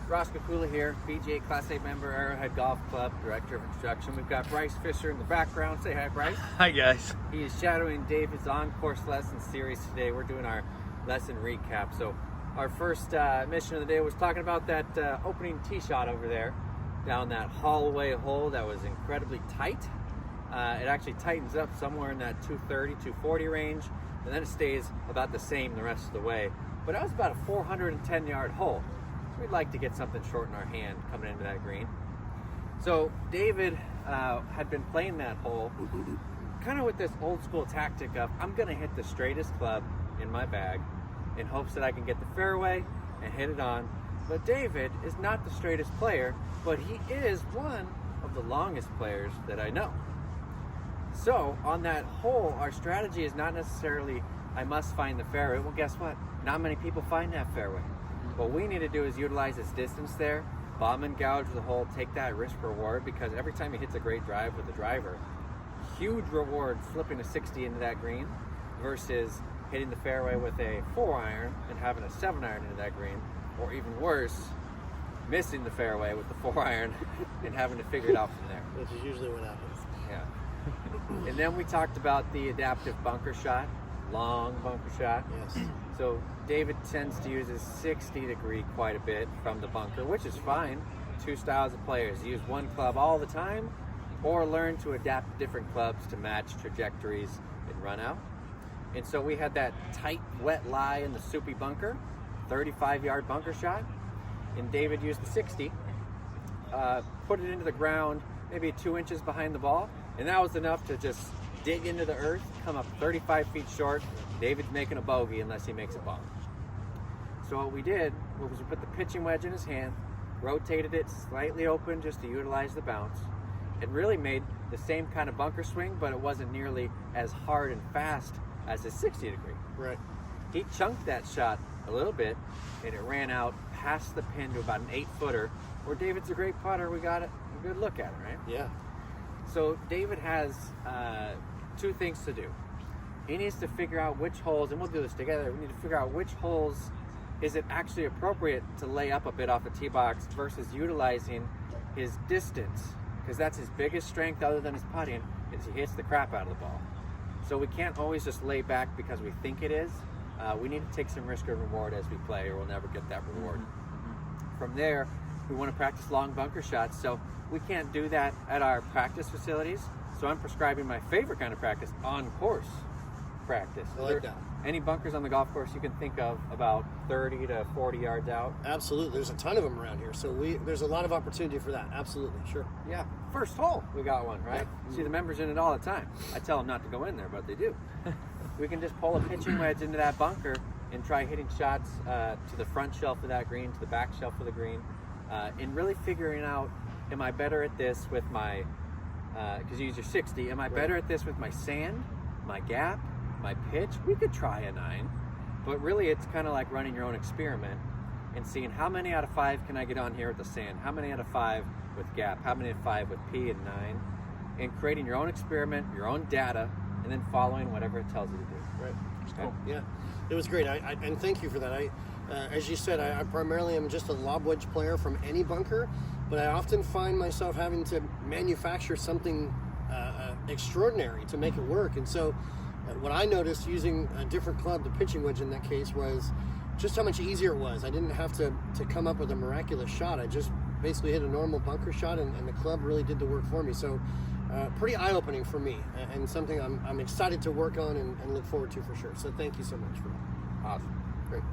Roscoe Kula here, PGA Class A member, Arrowhead Golf Club, Director of Instruction. We've got Bryce Fisher in the background. Say hi, Bryce. Hi, guys. He is shadowing David's on-course lesson series today. We're doing our lesson recap. So our first mission of the day was talking about that opening tee shot over there down that hallway hole that was incredibly tight. It actually tightens up somewhere in that 230, 240 range, and then it stays about the same the rest of the way. But it was about a 410-yard hole. We'd like to get something short in our hand coming into that green. So David had been playing that hole kind of with this old school tactic of, I'm going to hit the straightest club in my bag in hopes that I can get the fairway and hit it on. But David is not the straightest player, but he is one of the longest players that I know. So on that hole, our strategy is not necessarily, I must find the fairway. Well, guess what? Not many people find that fairway. What we need to do is utilize this distance there, bomb and gouge the hole, take that risk reward, because every time he hits a great drive with the driver, huge reward flipping a 60 into that green versus hitting the fairway with a 4-iron and having a 7-iron into that green, or even worse, missing the fairway with the 4-iron and having to figure it out from there. Which is usually what happens. Yeah. And then we talked about the adaptive bunker shot, long bunker shot. Yes. So David tends to use his 60-degree quite a bit from the bunker, which is fine. Two styles of players: use one club all the time, or learn to adapt different clubs to match trajectories and run out. And so we had that tight, wet lie in the soupy bunker, 35-yard bunker shot, and David used the 60, put it into the ground, maybe 2 inches behind the ball, and that was enough to just dig into the earth, come up 35 feet short. David's making a bogey unless he makes a ball. So what we did was we put the pitching wedge in his hand, rotated it slightly open just to utilize the bounce, and really made the same kind of bunker swing, but it wasn't nearly as hard and fast as his 60-degree. Right. He chunked that shot a little bit, and it ran out past the pin to about an 8-footer, where David's a great putter. We got a good look at it, right? Yeah. So David has two things to do. He needs to figure out which holes, and we'll do this together, we need to figure out which holes is it actually appropriate to lay up a bit off the tee box versus utilizing his distance, because that's his biggest strength other than his putting, is he hits the crap out of the ball. So we can't always just lay back because we think it is. We need to take some risk and reward as we play, or we'll never get that reward. From there, we want to practice long bunker shots, so we can't do that at our practice facilities. So I'm prescribing my favorite kind of practice, on-course practice. I like that. Any bunkers on the golf course you can think of about 30 to 40 yards out? Absolutely. There's a ton of them around here, so there's a lot of opportunity for that. Absolutely. Sure. Yeah. First hole, we got one, right? Yeah. See the members in it all the time. I tell them not to go in there, but they do. We can just pull a pitching wedge into that bunker and try hitting shots to the front shelf of that green, to the back shelf of the green, and really figuring out, am I better at this with my, because you use your 60, am I better at this with my sand, my gap, my pitch? We could try a 9, but really it's kind of like running your own experiment and seeing how many out of 5 can I get on here with the sand, how many out of 5 with gap, how many out of 5 with P and 9, and creating your own experiment, your own data, and then following whatever it tells you to do. Right. Okay? Cool. Yeah. It was great. And thank you for that. As you said, I primarily am just a lob wedge player from any bunker, but I often find myself having to manufacture something extraordinary to make it work. And so what I noticed using a different club, the pitching wedge in that case, was just how much easier it was. I didn't have to come up with a miraculous shot. I just basically hit a normal bunker shot, and the club really did the work for me. So pretty eye-opening for me, and something I'm excited to work on and look forward to for sure. So thank you so much for that. Awesome. Great.